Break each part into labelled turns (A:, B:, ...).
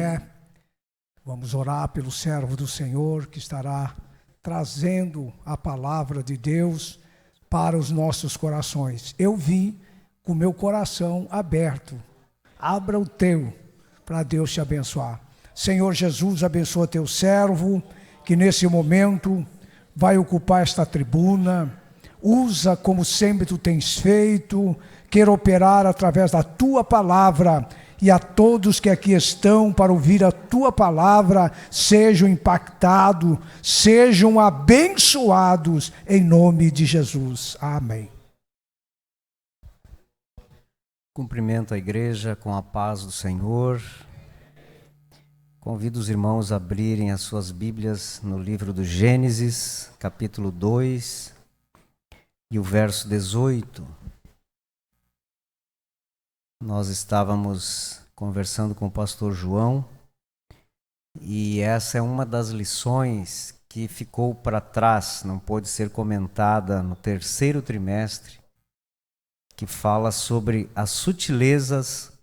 A: pé. Vamos orar pelo servo do Senhor que estará trazendo a palavra de Deus para os nossos corações. Eu vim com o meu coração aberto. Abra o teu para Deus te abençoar. Senhor Jesus, abençoa teu servo que nesse momento vai ocupar esta tribuna. Usa como sempre tu tens feito, quer operar através da tua palavra, e a todos que aqui estão para ouvir a tua palavra, sejam impactados, sejam abençoados, em nome de Jesus. Amém.
B: Cumprimento a igreja com a paz do Senhor. Convido os irmãos a abrirem as suas Bíblias no livro do Gênesis, capítulo 2, e o verso 18. Nós estávamos conversando com o pastor João, e essa é uma das lições que ficou para trás, não pôde ser comentada no terceiro trimestre, que fala sobre as sutilezas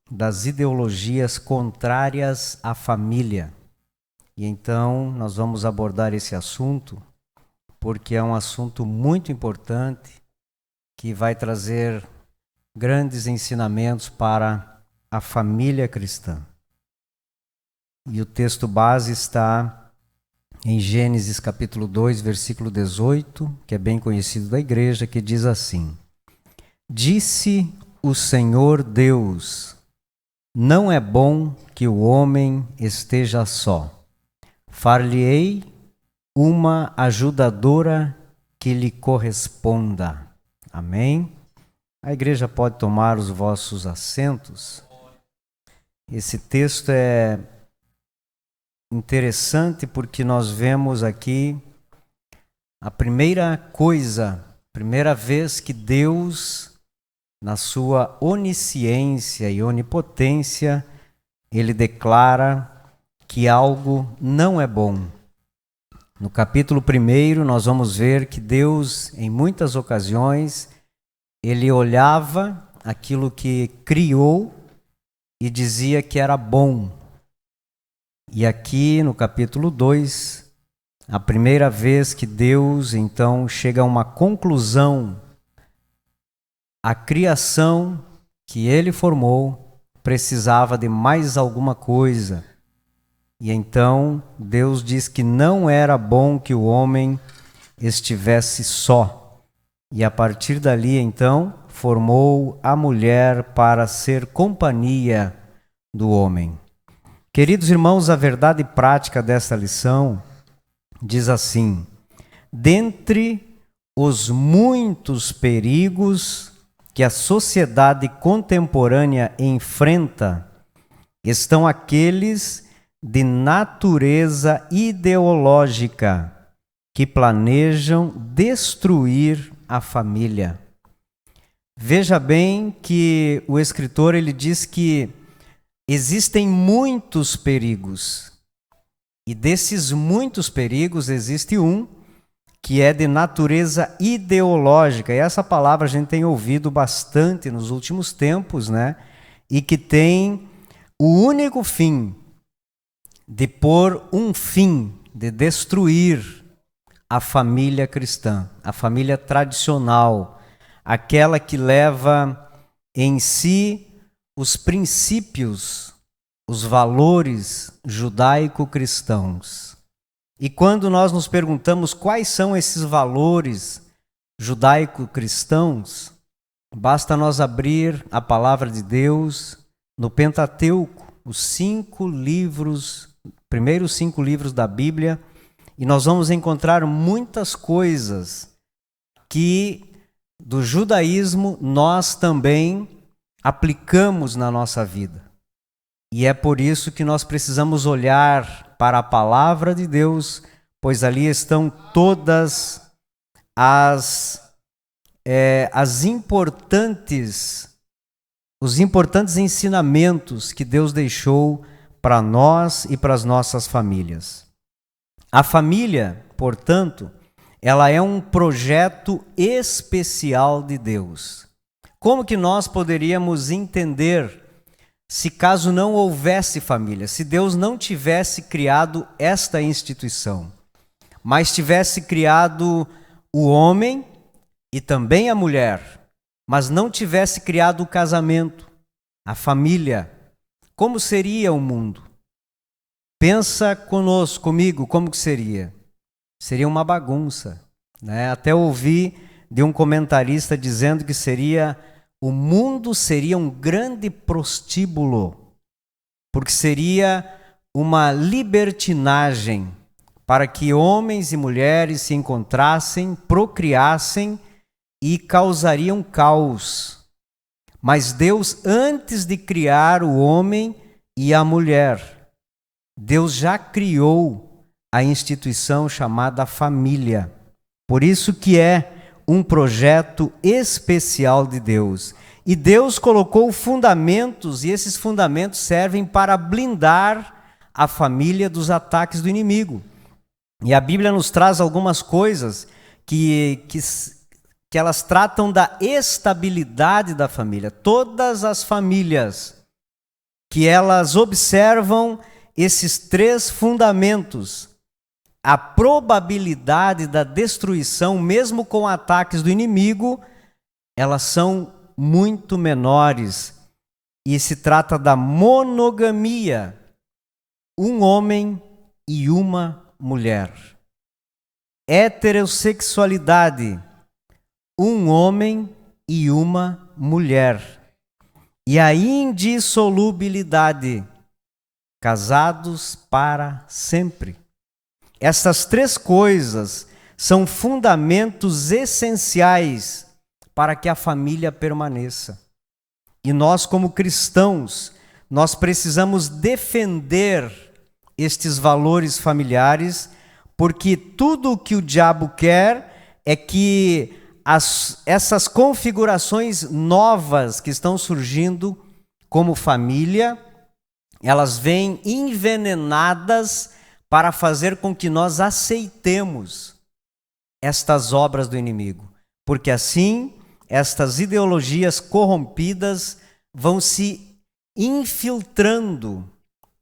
B: das ideologias contrárias à família. E então nós vamos abordar esse assunto, porque é um assunto muito importante, que vai trazer grandes ensinamentos para a família cristã. E o texto base está em Gênesis capítulo 2, versículo 18, que é bem conhecido da igreja, que diz assim: Disse o Senhor Deus: Não é bom que o homem esteja só. Far-lhe-ei uma ajudadora que lhe corresponda. Amém? A igreja pode tomar os vossos assentos. Esse texto é interessante porque nós vemos aqui a primeira vez que Deus, na sua onisciência e onipotência, ele declara que algo não é bom. No capítulo 1, nós vamos ver que Deus, em muitas ocasiões, ele olhava aquilo que criou e dizia que era bom. E aqui no capítulo 2, a primeira vez que Deus então chega a uma conclusão, a criação que ele formou precisava de mais alguma coisa. E então Deus diz que não era bom que o homem estivesse só. E a partir dali, então, formou a mulher para ser companhia do homem. Queridos irmãos, a verdade prática dessa lição diz assim: dentre os muitos perigos que a sociedade contemporânea enfrenta, estão aqueles de natureza ideológica que planejam destruir a família. Veja bem que o escritor ele diz que existem muitos perigos, e desses muitos perigos existe um que é de natureza ideológica, e essa palavra a gente tem ouvido bastante nos últimos tempos, né? E que tem o único fim de pôr um fim, de destruir a família cristã, a família tradicional, aquela que leva em si os princípios, os valores judaico-cristãos. E quando nós nos perguntamos quais são esses valores judaico-cristãos, basta nós abrir a palavra de Deus no Pentateuco, os primeiros 5 livros da Bíblia, e nós vamos encontrar muitas coisas que do judaísmo nós também aplicamos na nossa vida. E é por isso que nós precisamos olhar para a palavra de Deus, pois ali estão todas os importantes ensinamentos que Deus deixou para nós e para as nossas famílias. A família, portanto, ela é um projeto especial de Deus. Como que nós poderíamos entender se caso não houvesse família, se Deus não tivesse criado esta instituição, mas tivesse criado o homem e também a mulher, mas não tivesse criado o casamento, a família, como seria o mundo? Pensa comigo, como que seria? Seria uma bagunça, né? Até ouvi de um comentarista dizendo que o mundo seria um grande prostíbulo, porque seria uma libertinagem para que homens e mulheres se encontrassem, procriassem e causariam caos. Mas Deus, antes de criar o homem e a mulher, Deus já criou a instituição chamada família. Por isso que é um projeto especial de Deus. E Deus colocou fundamentos, e esses fundamentos servem para blindar a família dos ataques do inimigo. E a Bíblia nos traz algumas coisas que elas tratam da estabilidade da família. Todas as famílias que elas observam esses 3 fundamentos, a probabilidade da destruição, mesmo com ataques do inimigo, elas são muito menores. E se trata da monogamia, um homem e uma mulher. Heterossexualidade, um homem e uma mulher. E a indissolubilidade, casados para sempre. Essas 3 coisas são fundamentos essenciais para que a família permaneça. E nós, como cristãos, nós precisamos defender estes valores familiares, porque tudo o que o diabo quer é que essas configurações novas que estão surgindo como família, elas vêm envenenadas para fazer com que nós aceitemos estas obras do inimigo. Porque assim, estas ideologias corrompidas vão se infiltrando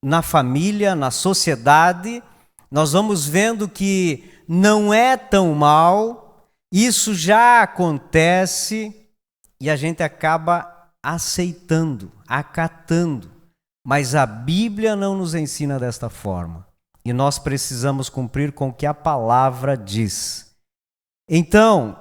B: na família, na sociedade. Nós vamos vendo que não é tão mal, isso já acontece e a gente acaba aceitando, acatando. Mas a Bíblia não nos ensina desta forma. E nós precisamos cumprir com o que a palavra diz. Então,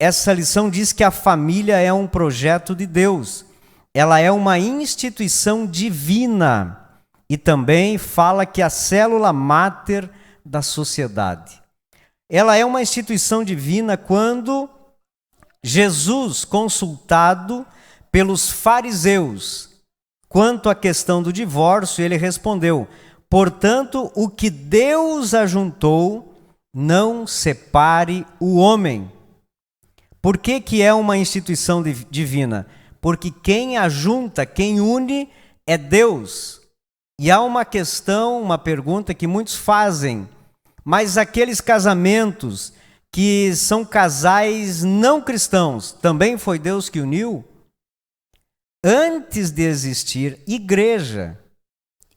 B: essa lição diz que a família é um projeto de Deus. Ela é uma instituição divina. E também fala que a célula máter da sociedade. Ela é uma instituição divina quando Jesus, consultado pelos fariseus quanto à questão do divórcio, ele respondeu: portanto, o que Deus ajuntou, não separe o homem. Por que é uma instituição divina? Porque quem ajunta, quem une é Deus. E há uma questão, uma pergunta que muitos fazem, mas aqueles casamentos que são casais não cristãos, também foi Deus que uniu? Antes de existir igreja,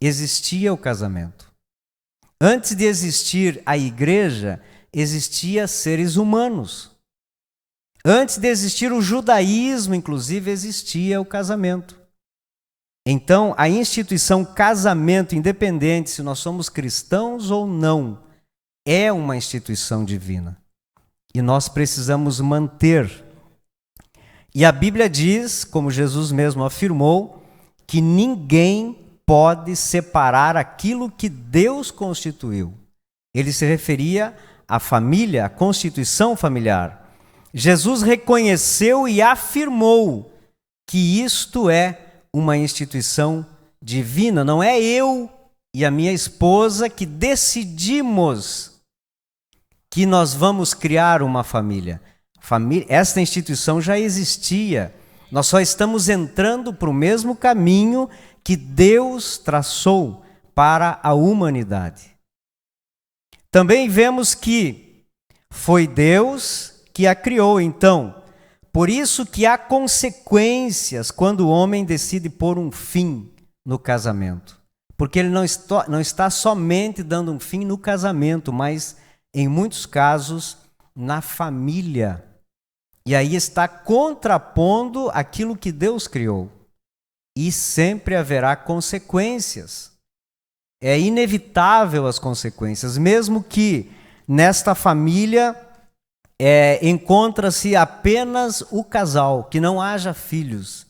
B: existia o casamento. Antes de existir a igreja, existia seres humanos. Antes de existir o judaísmo, inclusive, existia o casamento. Então, a instituição casamento, independente se nós somos cristãos ou não, é uma instituição divina. E nós precisamos manter. E a Bíblia diz, como Jesus mesmo afirmou, que ninguém pode separar aquilo que Deus constituiu. Ele se referia à família, à constituição familiar. Jesus reconheceu e afirmou que isto é uma instituição divina. Não é eu e a minha esposa que decidimos que nós vamos criar uma família. Esta instituição já existia. Nós só estamos entrando para o mesmo caminho que Deus traçou para a humanidade. Também vemos que foi Deus que a criou, então. Por isso que há consequências quando o homem decide pôr um fim no casamento. Porque ele não está somente dando um fim no casamento, mas, em muitos casos, na família. E aí está contrapondo aquilo que Deus criou. E sempre haverá consequências. É inevitável as consequências, mesmo que nesta família encontra-se apenas o casal, que não haja filhos,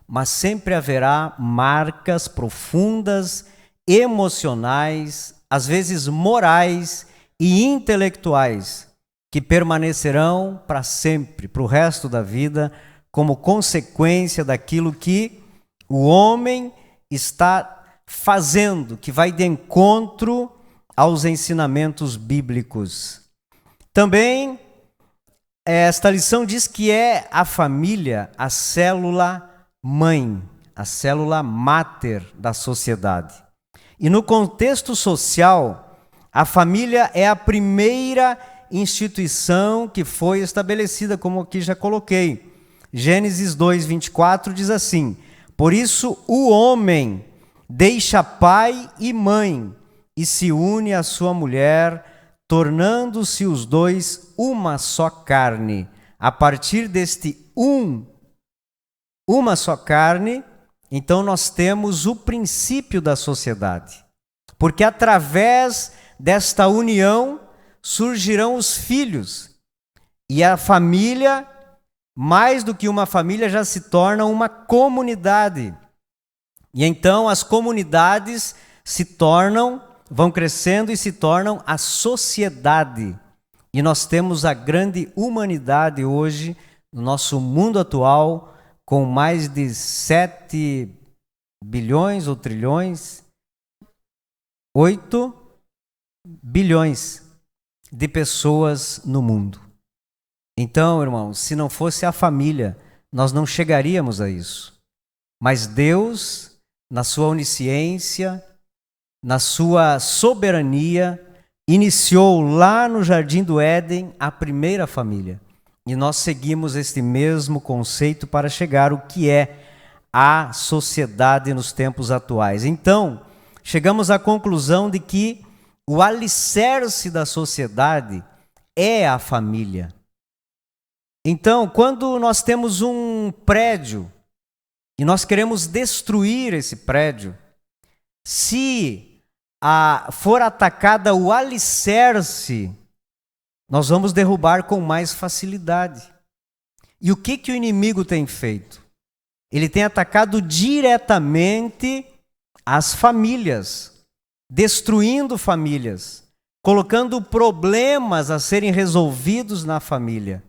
B: mas sempre haverá marcas profundas, emocionais, às vezes morais e intelectuais, que permanecerão para sempre, para o resto da vida, como consequência daquilo que o homem está fazendo, que vai de encontro aos ensinamentos bíblicos. Também, esta lição diz que é a família a célula mãe, a célula máter da sociedade. E no contexto social, a família é a primeira instituição que foi estabelecida, como aqui já coloquei. Gênesis 2:24 diz assim: por isso o homem deixa pai e mãe e se une à sua mulher, tornando-se os dois uma só carne. A partir deste uma só carne, então nós temos o princípio da sociedade. Porque através desta união surgirão os filhos. E a família, mais do que uma família, já se torna uma comunidade. E então as comunidades vão crescendo e se tornam a sociedade. E nós temos a grande humanidade hoje, no nosso mundo atual, com mais de 7 bilhões ou trilhões, 8 bilhões de pessoas no mundo. Então, irmãos, se não fosse a família, nós não chegaríamos a isso. Mas Deus, na sua onisciência, na sua soberania, iniciou lá no Jardim do Éden a primeira família. E nós seguimos este mesmo conceito para chegar ao que é a sociedade nos tempos atuais. Então, chegamos à conclusão de que o alicerce da sociedade é a família. Então, quando nós temos um prédio e nós queremos destruir esse prédio, se for atacada o alicerce, nós vamos derrubar com mais facilidade. E o que o inimigo tem feito? Ele tem atacado diretamente as famílias, destruindo famílias, colocando problemas a serem resolvidos na família.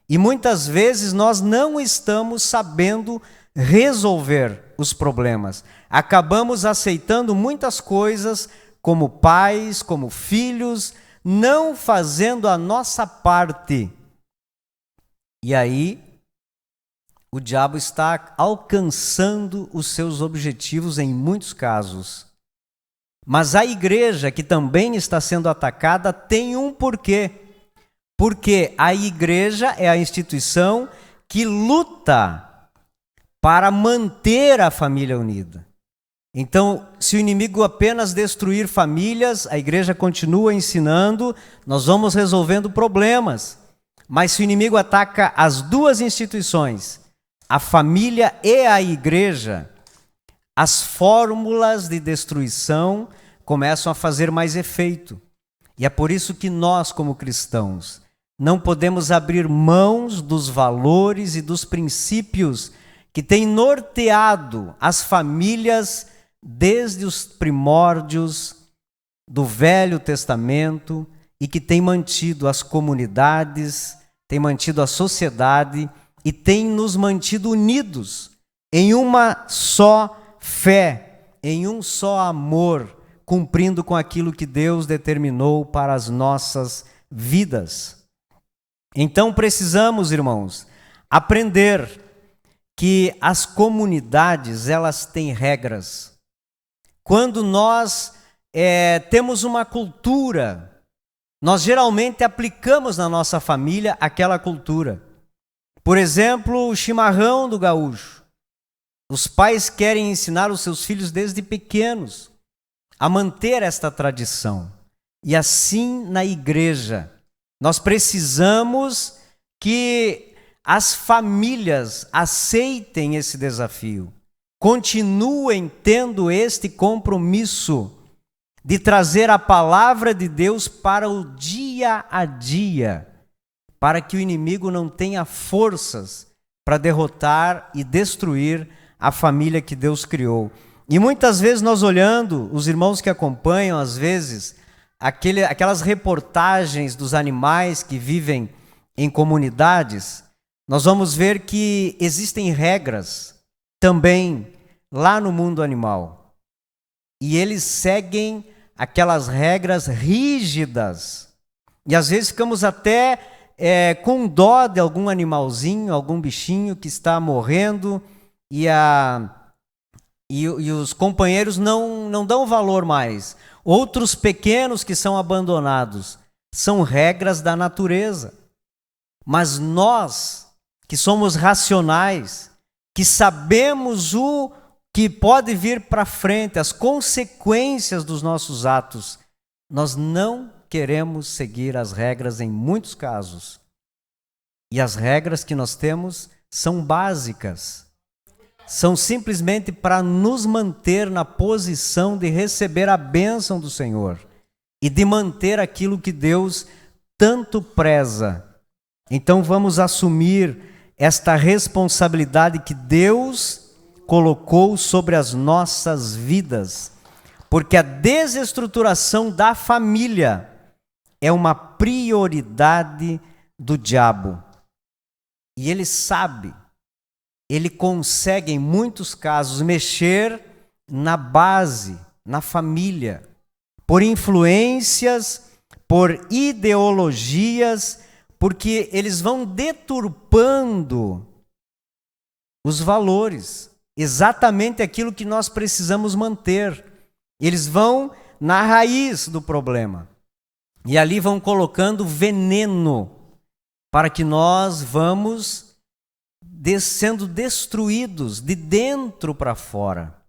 B: E muitas vezes nós não estamos sabendo resolver os problemas. Acabamos aceitando muitas coisas como pais, como filhos, não fazendo a nossa parte. E aí, o diabo está alcançando os seus objetivos em muitos casos. Mas a igreja, que também está sendo atacada, tem um porquê. Porque a igreja é a instituição que luta para manter a família unida. Então, se o inimigo apenas destruir famílias, a igreja continua ensinando, nós vamos resolvendo problemas. Mas se o inimigo ataca as duas instituições, a família e a igreja, as fórmulas de destruição começam a fazer mais efeito. E é por isso que nós, como cristãos, não podemos abrir mãos dos valores e dos princípios que têm norteado as famílias desde os primórdios do Velho Testamento e que têm mantido as comunidades, têm mantido a sociedade e têm nos mantido unidos em uma só fé, em um só amor, cumprindo com aquilo que Deus determinou para as nossas vidas. Então precisamos, irmãos, aprender que as comunidades, elas têm regras. Quando nós temos uma cultura, nós geralmente aplicamos na nossa família aquela cultura. Por exemplo, o chimarrão do gaúcho. Os pais querem ensinar os seus filhos desde pequenos a manter esta tradição. E assim na igreja, nós precisamos que as famílias aceitem esse desafio, continuem tendo este compromisso de trazer a palavra de Deus para o dia a dia, para que o inimigo não tenha forças para derrotar e destruir a família que Deus criou. E muitas vezes nós olhando, os irmãos que acompanham, às vezes, aquelas reportagens dos animais que vivem em comunidades, nós vamos ver que existem regras também lá no mundo animal. E eles seguem aquelas regras rígidas. E às vezes ficamos até com dó de algum animalzinho, algum bichinho que está morrendo e os companheiros não dão valor mais. Outros pequenos que são abandonados. São regras da natureza. Mas nós, que somos racionais, que sabemos o que pode vir para frente, as consequências dos nossos atos, nós não queremos seguir as regras em muitos casos. E as regras que nós temos são básicas. São simplesmente para nos manter na posição de receber a bênção do Senhor e de manter aquilo que Deus tanto preza. Então vamos assumir esta responsabilidade que Deus colocou sobre as nossas vidas, porque a desestruturação da família é uma prioridade do diabo. E ele sabe, ele consegue em muitos casos mexer na base, na família, por influências, por ideologias, porque eles vão deturpando os valores, exatamente aquilo que nós precisamos manter. Eles vão na raiz do problema. E ali vão colocando veneno para que nós vamos sendo destruídos de dentro para fora.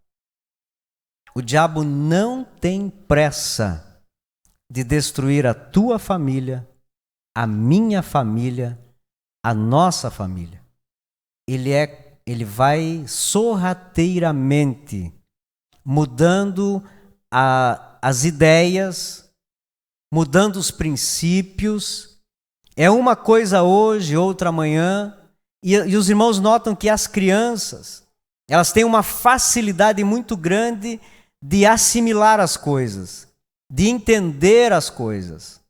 B: O diabo não tem pressa de destruir a tua família, a minha família, a nossa família. Ele vai sorrateiramente mudando as ideias, mudando os princípios. É uma coisa hoje, outra amanhã. E os irmãos notam que as crianças, elas têm uma facilidade muito grande de assimilar as coisas, de entender as coisas.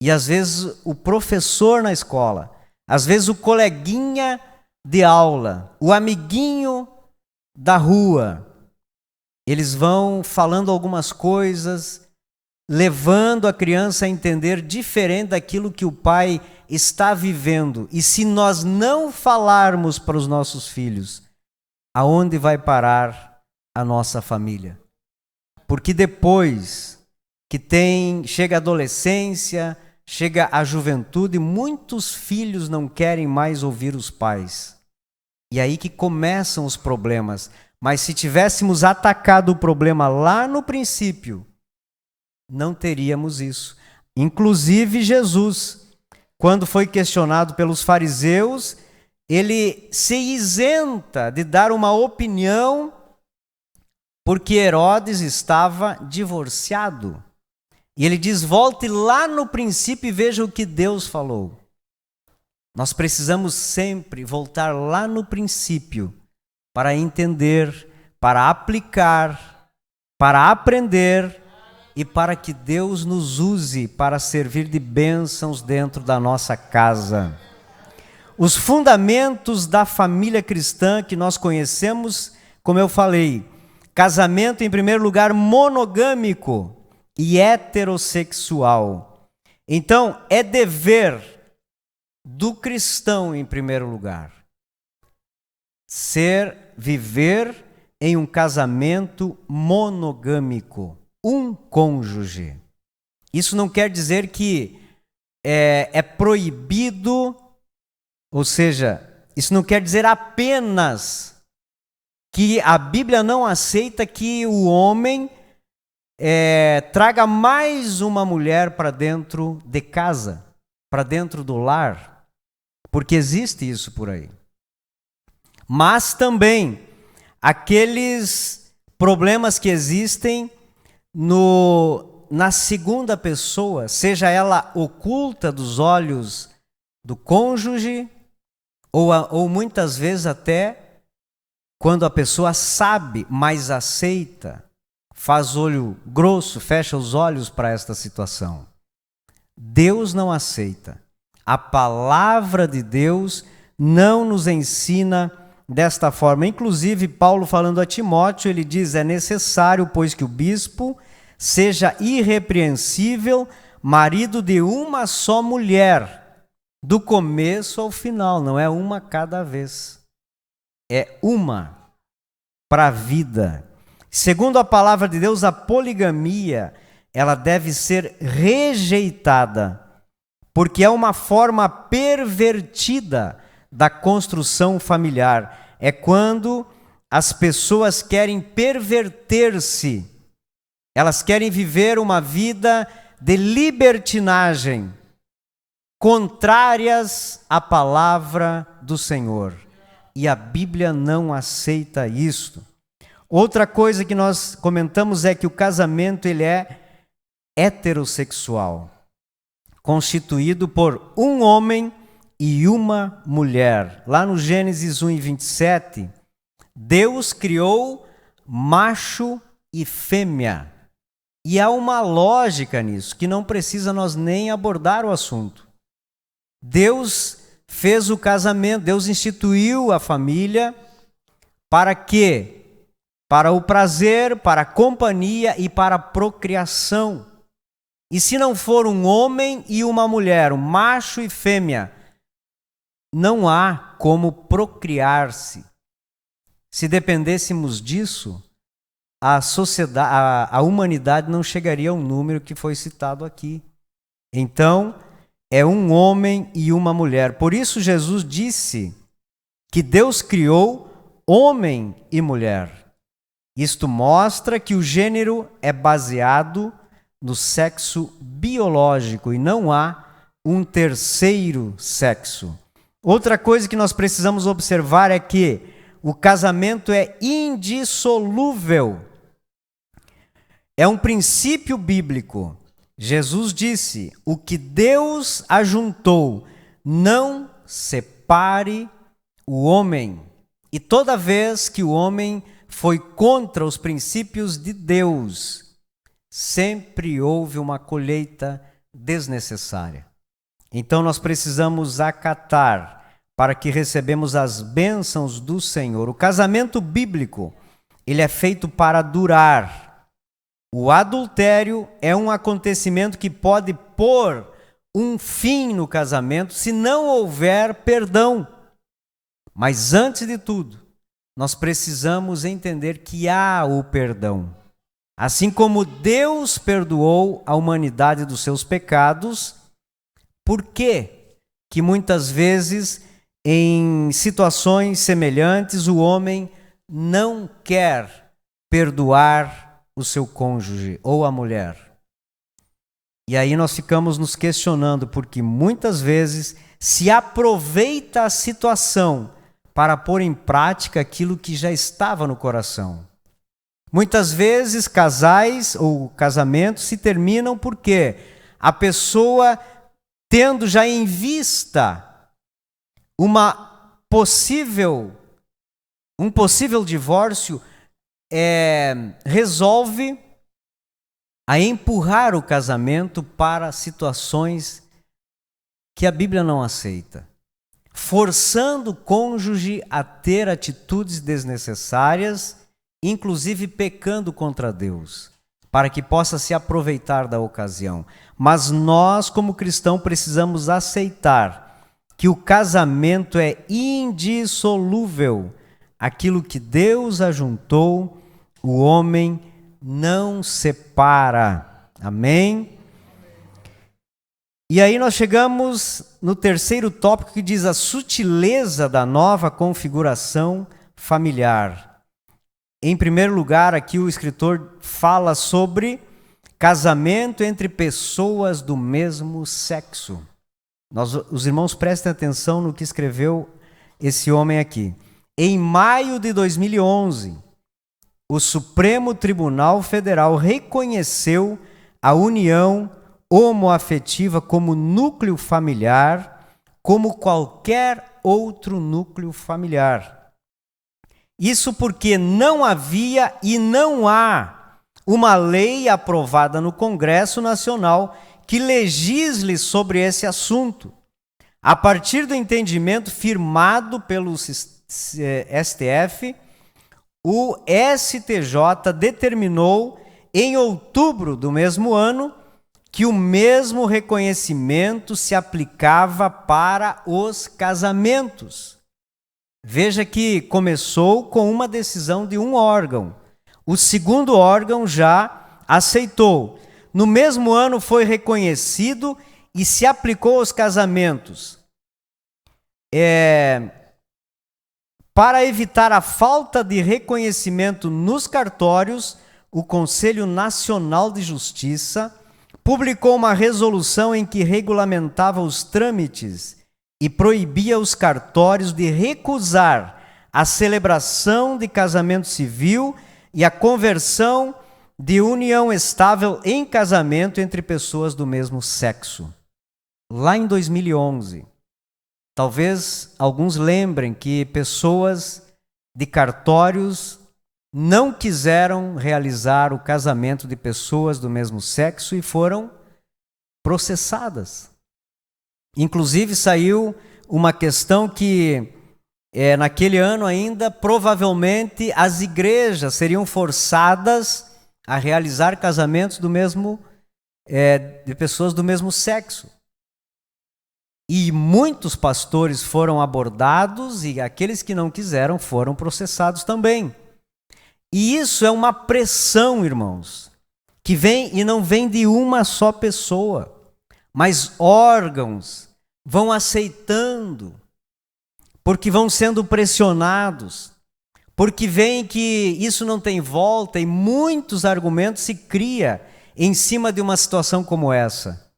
B: E às vezes o professor na escola, às vezes o coleguinha de aula, o amiguinho da rua, eles vão falando algumas coisas, levando a criança a entender diferente daquilo que o pai está vivendo. E se nós não falarmos para os nossos filhos, aonde vai parar a nossa família? Porque depois que chega a adolescência, chega a juventude, muitos filhos não querem mais ouvir os pais. E aí que começam os problemas. Mas se tivéssemos atacado o problema lá no princípio, não teríamos isso. Inclusive Jesus, quando foi questionado pelos fariseus, ele se isenta de dar uma opinião porque Herodes estava divorciado. E ele diz, volte lá no princípio e veja o que Deus falou. Nós precisamos sempre voltar lá no princípio para entender, para aplicar, para aprender e para que Deus nos use para servir de bênçãos dentro da nossa casa. Os fundamentos da família cristã que nós conhecemos, como eu falei, casamento em primeiro lugar monogâmico e heterossexual. Então, é dever do cristão em primeiro lugar viver em um casamento monogâmico, um cônjuge. Isso não quer dizer que é proibido, ou seja, isso não quer dizer apenas que a Bíblia não aceita que o homem traga mais uma mulher para dentro de casa, para dentro do lar, porque existe isso por aí. Mas também aqueles problemas que existem na segunda pessoa, seja ela oculta dos olhos do cônjuge, ou muitas vezes até quando a pessoa sabe, mas aceita, faz olho grosso, fecha os olhos para esta situação. Deus não aceita. A palavra de Deus não nos ensina desta forma. Inclusive, Paulo falando a Timóteo, ele diz: é necessário, pois, que o bispo seja irrepreensível, marido de uma só mulher, do começo ao final, não é uma cada vez. É uma para a vida. Segundo a palavra de Deus, a poligamia, ela deve ser rejeitada, porque é uma forma pervertida da construção familiar. É quando as pessoas querem perverter-se, elas querem viver uma vida de libertinagem, contrárias à palavra do Senhor. E a Bíblia não aceita isto. Outra coisa que nós comentamos é que o casamento ele é heterossexual, constituído por um homem e uma mulher. Lá no Gênesis 1:27, Deus criou macho e fêmea. E há uma lógica nisso, que não precisa nós nem abordar o assunto. Deus fez o casamento, Deus instituiu a família para quê? Para o prazer, para a companhia e para a procriação. E se não for um homem e uma mulher, um macho e fêmea, não há como procriar-se. Se dependêssemos disso, a sociedade, a humanidade não chegaria ao número que foi citado aqui. Então, é um homem e uma mulher. Por isso Jesus disse que Deus criou homem e mulher. Isto mostra que o gênero é baseado no sexo biológico e não há um terceiro sexo. Outra coisa que nós precisamos observar é que o casamento é indissolúvel. É um princípio bíblico. Jesus disse: o que Deus ajuntou, não separe o homem. E toda vez que o homem foi contra os princípios de Deus, sempre houve uma colheita desnecessária. Então nós precisamos acatar para que recebemos as bênçãos do Senhor. O casamento bíblico, ele é feito para durar. O adultério é um acontecimento que pode pôr um fim no casamento se não houver perdão. Mas antes de tudo, nós precisamos entender que há o perdão. Assim como Deus perdoou a humanidade dos seus pecados, por que muitas vezes, em situações semelhantes, o homem não quer perdoar o seu cônjuge ou a mulher? E aí nós ficamos nos questionando, porque muitas vezes se aproveita a situação para pôr em prática aquilo que já estava no coração. Muitas vezes casais ou casamentos se terminam porque a pessoa, tendo já em vista um possível divórcio, resolve a empurrar o casamento para situações que a Bíblia não aceita, forçando o cônjuge a ter atitudes desnecessárias, inclusive pecando contra Deus, para que possa se aproveitar da ocasião. Mas nós, como cristãos, precisamos aceitar que o casamento é indissolúvel. Aquilo que Deus ajuntou, o homem não separa. Amém? E aí nós chegamos no terceiro tópico, que diz a sutileza da nova configuração familiar. Em primeiro lugar, aqui o escritor fala sobre casamento entre pessoas do mesmo sexo. Os irmãos prestem atenção no que escreveu esse homem aqui. Em maio de 2011, o Supremo Tribunal Federal reconheceu a união homoafetiva como núcleo familiar, como qualquer outro núcleo familiar. Isso porque não havia e não há uma lei aprovada no Congresso Nacional que legisle sobre esse assunto. A partir do entendimento firmado pelo STF, o STJ determinou, em outubro do mesmo ano, que o mesmo reconhecimento se aplicava para os casamentos. Veja que começou com uma decisão de um órgão. O segundo órgão já aceitou. No mesmo ano foi reconhecido e se aplicou aos casamentos. Para evitar a falta de reconhecimento nos cartórios, o Conselho Nacional de Justiça publicou uma resolução em que regulamentava os trâmites e proibia os cartórios de recusar a celebração de casamento civil e a conversão de união estável em casamento entre pessoas do mesmo sexo. Lá em 2011, talvez alguns lembrem que pessoas de cartórios não quiseram realizar o casamento de pessoas do mesmo sexo e foram processadas. Inclusive saiu uma questão que naquele ano ainda provavelmente as igrejas seriam forçadas a realizar casamentos de pessoas do mesmo sexo. E muitos pastores foram abordados e aqueles que não quiseram foram processados também. E isso é uma pressão, irmãos, que vem e não vem de uma só pessoa. Mas órgãos vão aceitando, porque vão sendo pressionados, porque veem que isso não tem volta e muitos argumentos se criam em cima de uma situação como essa.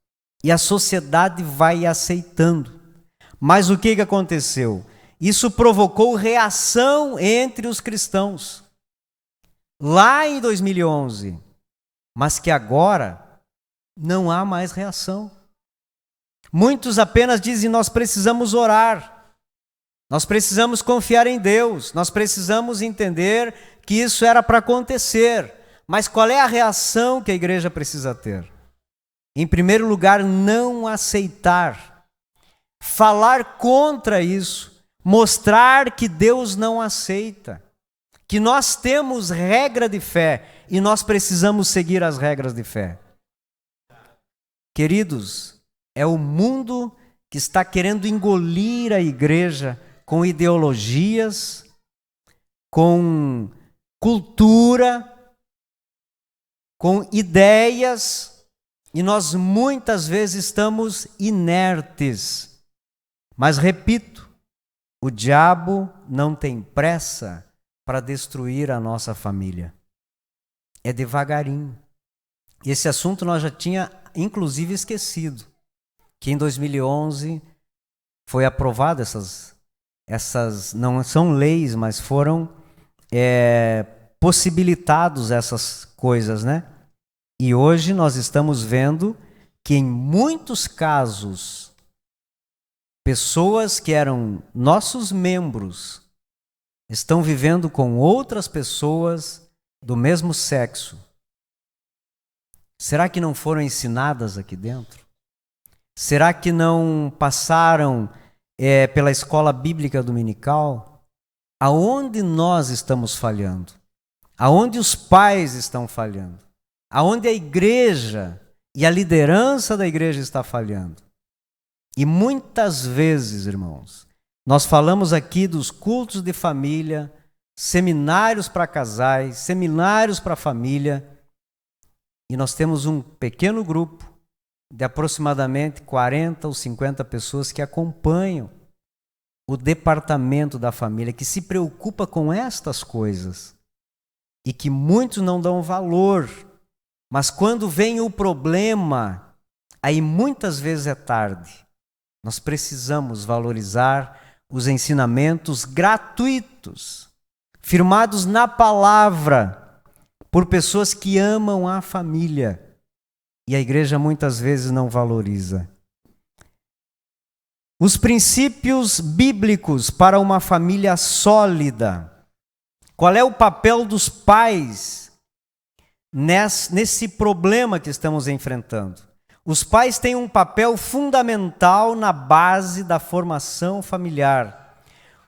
B: E a sociedade vai aceitando. Mas o que aconteceu? Isso provocou reação entre os cristãos. Lá em 2011, mas que agora não há mais reação. Muitos apenas dizem: nós precisamos orar, nós precisamos confiar em Deus, nós precisamos entender que isso era para acontecer. Mas qual é a reação que a igreja precisa ter? Em primeiro lugar, não aceitar, falar contra isso, mostrar que Deus não aceita, que nós temos regra de fé e nós precisamos seguir as regras de fé. Queridos, é o mundo que está querendo engolir a igreja com ideologias, com cultura, com ideias, e nós muitas vezes estamos inertes. Mas repito, o diabo não tem pressa para destruir a nossa família. É devagarinho. Esse assunto nós já tinha inclusive esquecido, que em 2011 foi aprovado essas não são leis, mas foram possibilitados essas coisas, né? E hoje nós estamos vendo que em muitos casos, pessoas que eram nossos membros estão vivendo com outras pessoas do mesmo sexo. Será que não foram ensinadas aqui dentro? Será que não passaram pela escola bíblica dominical? Aonde nós estamos falhando? Aonde os pais estão falhando? Aonde a igreja e a liderança da igreja está falhando? E muitas vezes, irmãos, nós falamos aqui dos cultos de família, seminários para casais, seminários para família, e nós temos um pequeno grupo de aproximadamente 40 ou 50 pessoas que acompanham o departamento da família, que se preocupa com estas coisas. e que muitos não dão valor. Mas quando vem o problema, aí muitas vezes é tarde. Nós precisamos valorizar os ensinamentos gratuitos, firmados na palavra, por pessoas que amam a família. E a igreja muitas vezes não valoriza. Os princípios bíblicos para uma família sólida. Qual é o papel dos pais nesse problema que estamos enfrentando? Os pais têm um papel fundamental na base da formação familiar.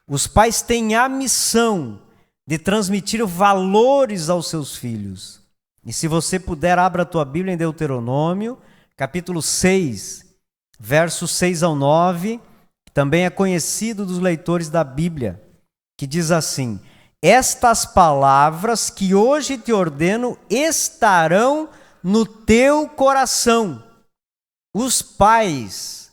B: Os pais têm a missão de transmitir valores aos seus filhos. E se você puder, abra a tua Bíblia em Deuteronômio, capítulo 6, versos 6 ao 9, que também é conhecido dos leitores da Bíblia, que diz assim: estas palavras que hoje te ordeno estarão no teu coração. Os pais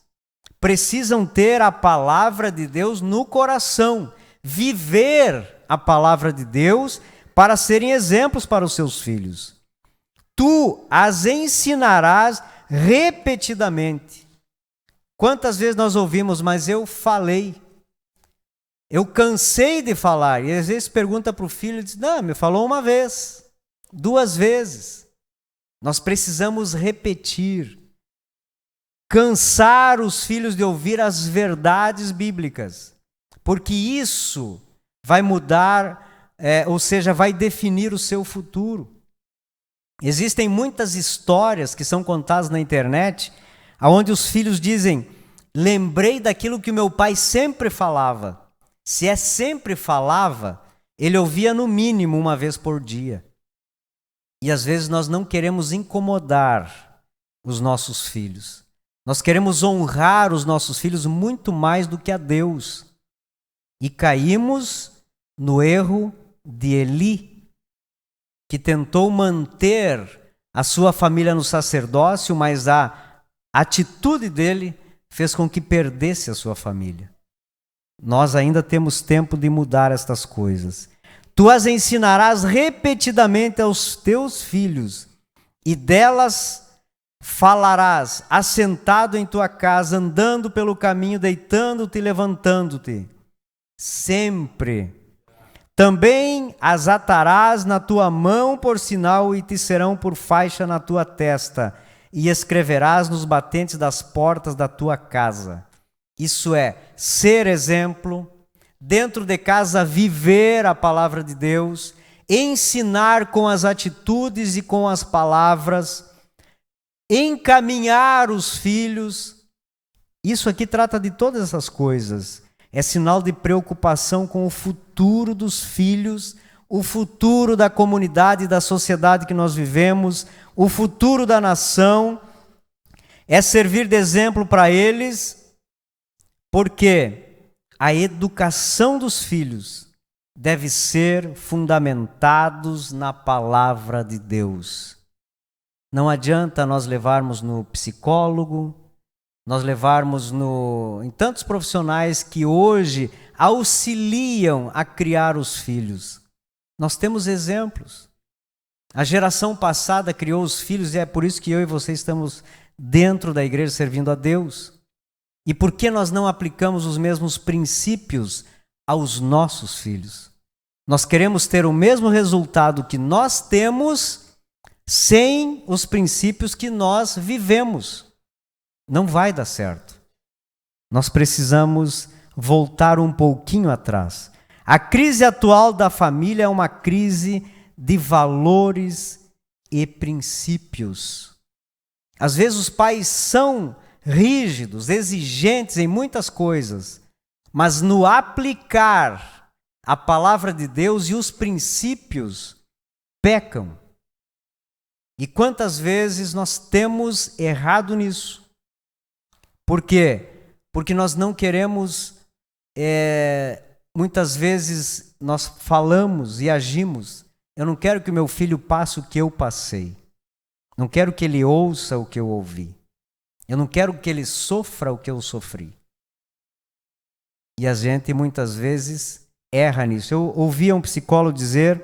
B: precisam ter a palavra de Deus no coração, viver a palavra de Deus para serem exemplos para os seus filhos. Tu as ensinarás repetidamente. Quantas vezes nós ouvimos, mas eu falei, eu cansei de falar, e às vezes pergunta para o filho e diz, não, me falou uma vez, 2 vezes. Nós precisamos repetir, cansar os filhos de ouvir as verdades bíblicas, porque isso vai mudar, ou seja, vai definir o seu futuro. Existem muitas histórias que são contadas na internet, onde os filhos dizem, lembrei daquilo que o meu pai sempre falava. Se sempre falava, ele ouvia no mínimo uma vez por dia. E às vezes nós não queremos incomodar os nossos filhos. Nós queremos honrar os nossos filhos muito mais do que a Deus. E caímos no erro de Eli, que tentou manter a sua família no sacerdócio, mas a atitude dele fez com que perdesse a sua família. Nós ainda temos tempo de mudar estas coisas. Tu as ensinarás repetidamente aos teus filhos, e delas falarás, assentado em tua casa, andando pelo caminho, deitando-te e levantando-te, sempre. Também as atarás na tua mão por sinal e te serão por faixa na tua testa, e escreverás nos batentes das portas da tua casa. Isso é, ser exemplo, dentro de casa viver a palavra de Deus, ensinar com as atitudes e com as palavras, encaminhar os filhos. Isso aqui trata de todas essas coisas. É sinal de preocupação com o futuro dos filhos, o futuro da comunidade e da sociedade que nós vivemos, o futuro da nação. É servir de exemplo para eles, porque a educação dos filhos deve ser fundamentados na palavra de Deus. Não adianta nós levarmos no psicólogo, nós levarmos em tantos profissionais que hoje auxiliam a criar os filhos. Nós temos exemplos. A geração passada criou os filhos e é por isso que eu e você estamos dentro da igreja servindo a Deus. E por que nós não aplicamos os mesmos princípios aos nossos filhos? Nós queremos ter o mesmo resultado que nós temos sem os princípios que nós vivemos. Não vai dar certo. Nós precisamos voltar um pouquinho atrás. A crise atual da família é uma crise de valores e princípios. Às vezes os pais são rígidos, exigentes em muitas coisas, mas no aplicar a palavra de Deus e os princípios, pecam. E quantas vezes nós temos errado nisso? Por quê? Porque nós não queremos, muitas vezes nós falamos e agimos, eu não quero que o meu filho passe o que eu passei. Não quero que ele ouça o que eu ouvi. Eu não quero que ele sofra o que eu sofri. E a gente muitas vezes erra nisso. Eu ouvia um psicólogo dizer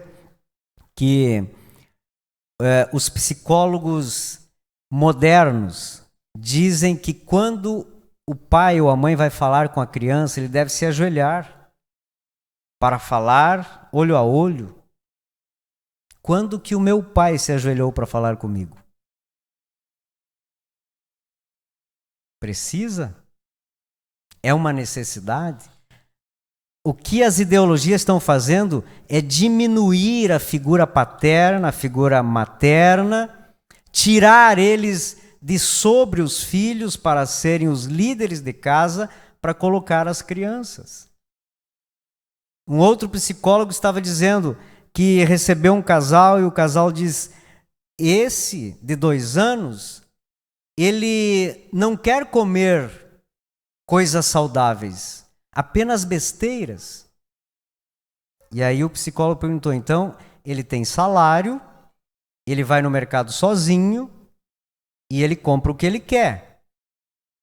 B: que os psicólogos modernos dizem que quando o pai ou a mãe vai falar com a criança, ele deve se ajoelhar para falar olho a olho. Quando que o meu pai se ajoelhou para falar comigo? Precisa? É uma necessidade? O que as ideologias estão fazendo é diminuir a figura paterna, a figura materna, tirar eles de sobre os filhos para serem os líderes de casa, para colocar as crianças. Um outro psicólogo estava dizendo que recebeu um casal e o casal diz: esse de 2 anos, ele não quer comer coisas saudáveis, apenas besteiras. E aí o psicólogo perguntou: então, ele tem salário, ele vai no mercado sozinho e ele compra o que ele quer?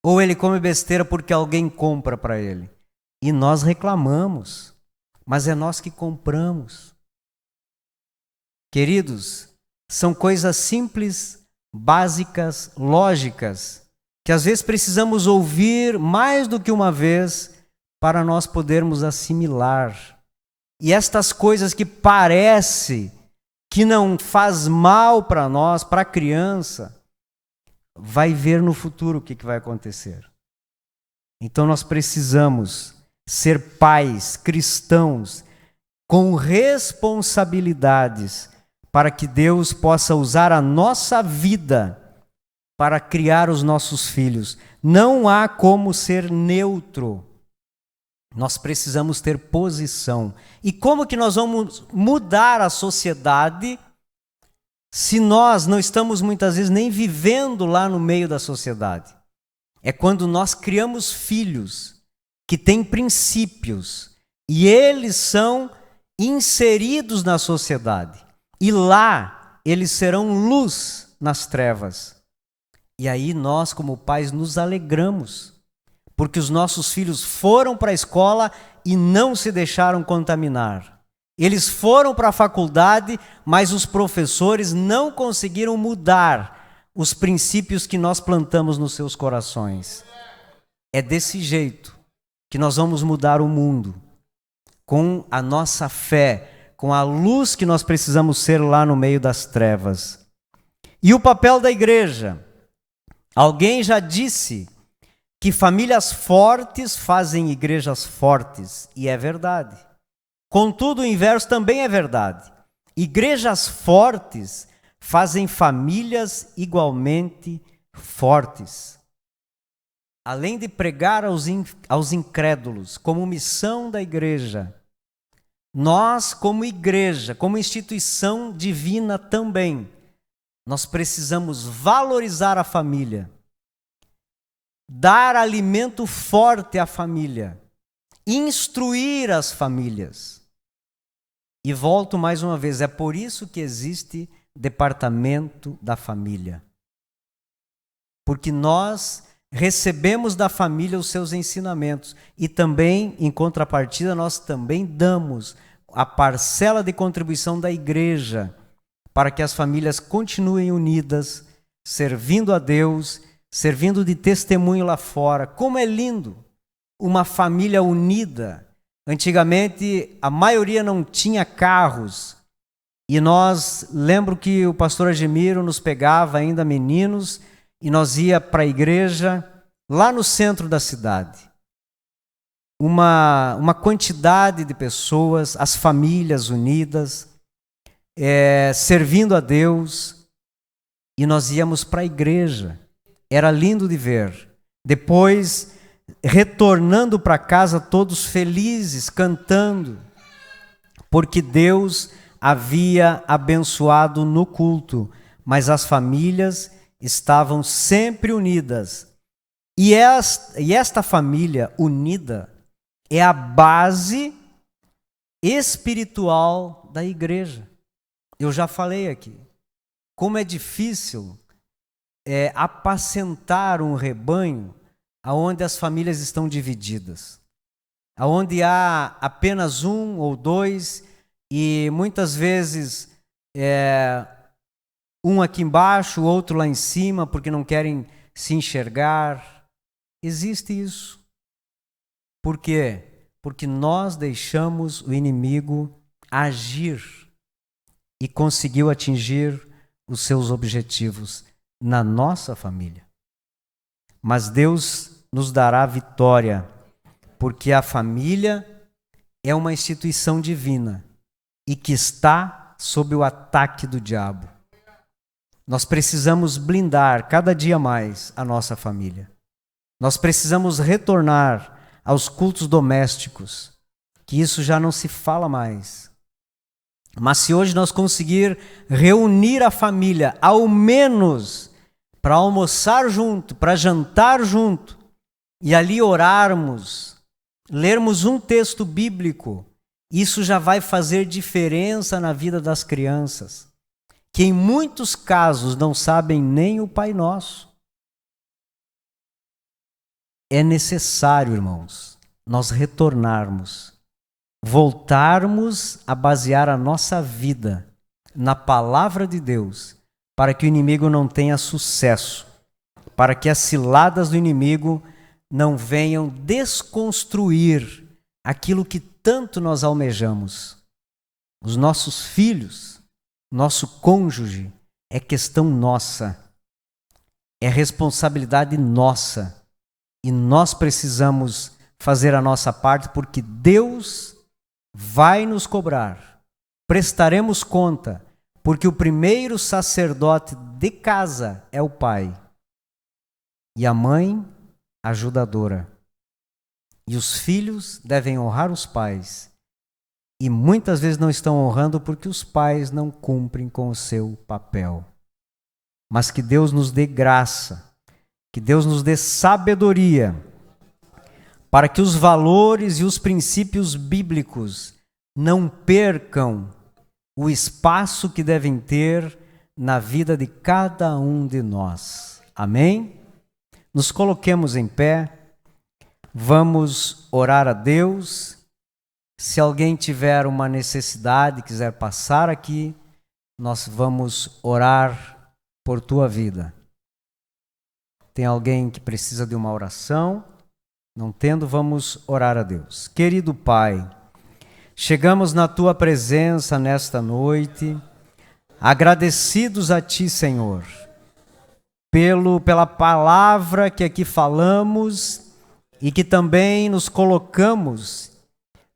B: Ou ele come besteira porque alguém compra para ele? E nós reclamamos, mas é nós que compramos. Queridos, são coisas simples, básicas, lógicas, que às vezes precisamos ouvir mais do que uma vez para nós podermos assimilar. E estas coisas que parece que não faz mal para nós, para a criança, vai ver no futuro o que vai acontecer. Então nós precisamos ser pais cristãos com responsabilidades para que Deus possa usar a nossa vida para criar os nossos filhos. Não há como ser neutro. Nós precisamos ter posição. E como que nós vamos mudar a sociedade se nós não estamos muitas vezes nem vivendo lá no meio da sociedade? É quando nós criamos filhos que têm princípios e eles são inseridos na sociedade. E lá eles serão luz nas trevas. E aí nós, como pais, nos alegramos, porque os nossos filhos foram para a escola e não se deixaram contaminar. Eles foram para a faculdade, mas os professores não conseguiram mudar os princípios que nós plantamos nos seus corações. É desse jeito que nós vamos mudar o mundo, com a nossa fé, com a luz que nós precisamos ser lá no meio das trevas. E o papel da igreja? Alguém já disse que famílias fortes fazem igrejas fortes, e é verdade. Contudo, o inverso também é verdade. Igrejas fortes fazem famílias igualmente fortes. Além de pregar aos incrédulos como missão da igreja, nós, como igreja, como instituição divina também, nós precisamos valorizar a família, dar alimento forte à família, instruir as famílias. E volto mais uma vez, é por isso que existe departamento da família. Porque nós recebemos da família os seus ensinamentos e também, em contrapartida, nós também damos a parcela de contribuição da igreja para que as famílias continuem unidas, servindo a Deus, servindo de testemunho lá fora. Como é lindo uma família unida. Antigamente, a maioria não tinha carros. E lembro que o pastor Ademiro nos pegava ainda meninos e nós ia para a igreja lá no centro da cidade. Uma quantidade de pessoas, as famílias unidas, servindo a Deus, e nós íamos para a igreja. Era lindo de ver. Depois, retornando para casa todos felizes, cantando, porque Deus havia abençoado no culto, mas as famílias estavam sempre unidas. E esta família unida é a base espiritual da igreja. Eu já falei aqui, como é difícil apacentar um rebanho aonde as famílias estão divididas, aonde há apenas um ou dois, e muitas vezes um aqui embaixo, o outro lá em cima, porque não querem se enxergar. Existe isso. Por quê? Porque nós deixamos o inimigo agir e conseguiu atingir os seus objetivos na nossa família. Mas Deus nos dará vitória, porque a família é uma instituição divina e que está sob o ataque do diabo. Nós precisamos blindar cada dia mais a nossa família. Nós precisamos retornar aos cultos domésticos, que isso já não se fala mais. Mas se hoje nós conseguir reunir a família, ao menos para almoçar junto, para jantar junto, e ali orarmos, lermos um texto bíblico, isso já vai fazer diferença na vida das crianças, que em muitos casos não sabem nem o Pai Nosso. É necessário, irmãos, nós retornarmos, voltarmos a basear a nossa vida na palavra de Deus, para que o inimigo não tenha sucesso, para que as ciladas do inimigo não venham desconstruir aquilo que tanto nós almejamos. Os nossos filhos, nosso cônjuge, é questão nossa, é responsabilidade nossa. E nós precisamos fazer a nossa parte, porque Deus vai nos cobrar. Prestaremos conta, porque o primeiro sacerdote de casa é o pai. E a mãe, ajudadora. E os filhos devem honrar os pais. E muitas vezes não estão honrando porque os pais não cumprem com o seu papel. Mas que Deus nos dê graça, que Deus nos dê sabedoria, para que os valores e os princípios bíblicos não percam o espaço que devem ter na vida de cada um de nós. Amém? Nos coloquemos em pé, vamos orar a Deus. Se alguém tiver uma necessidade, quiser passar aqui, nós vamos orar por tua vida. Tem alguém que precisa de uma oração? Não tendo, vamos orar a Deus. Querido Pai, chegamos na Tua presença nesta noite, agradecidos a Ti, Senhor, pela palavra que aqui falamos e que também nos colocamos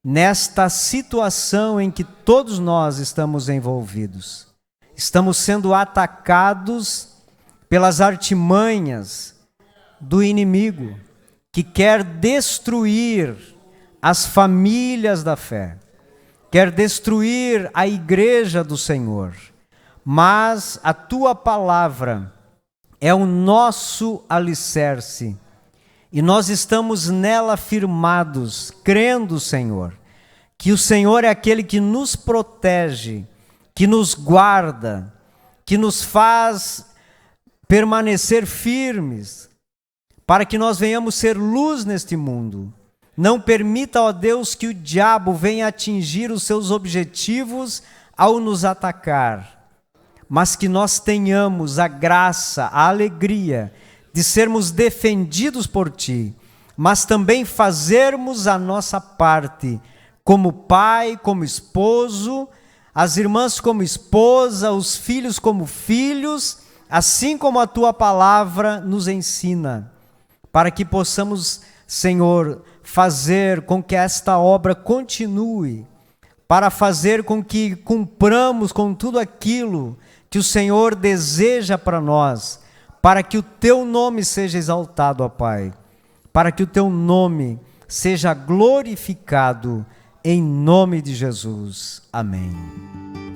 B: nesta situação em que todos nós estamos envolvidos. Estamos sendo atacados pelas artimanhas do inimigo, que quer destruir as famílias da fé, quer destruir a igreja do Senhor. Mas a Tua palavra é o nosso alicerce, e nós estamos nela firmados, crendo, Senhor, que o Senhor é aquele que nos protege, que nos guarda, que nos faz permanecer firmes, para que nós venhamos ser luz neste mundo. Não permita, ó Deus, que o diabo venha atingir os seus objetivos ao nos atacar, mas que nós tenhamos a graça, a alegria de sermos defendidos por Ti, mas também fazermos a nossa parte, como pai, como esposo, as irmãs como esposa, os filhos como filhos, assim como a Tua palavra nos ensina, para que possamos, Senhor, fazer com que esta obra continue, para fazer com que cumpramos com tudo aquilo que o Senhor deseja para nós, para que o Teu nome seja exaltado, ó Pai, para que o Teu nome seja glorificado, em nome de Jesus. Amém.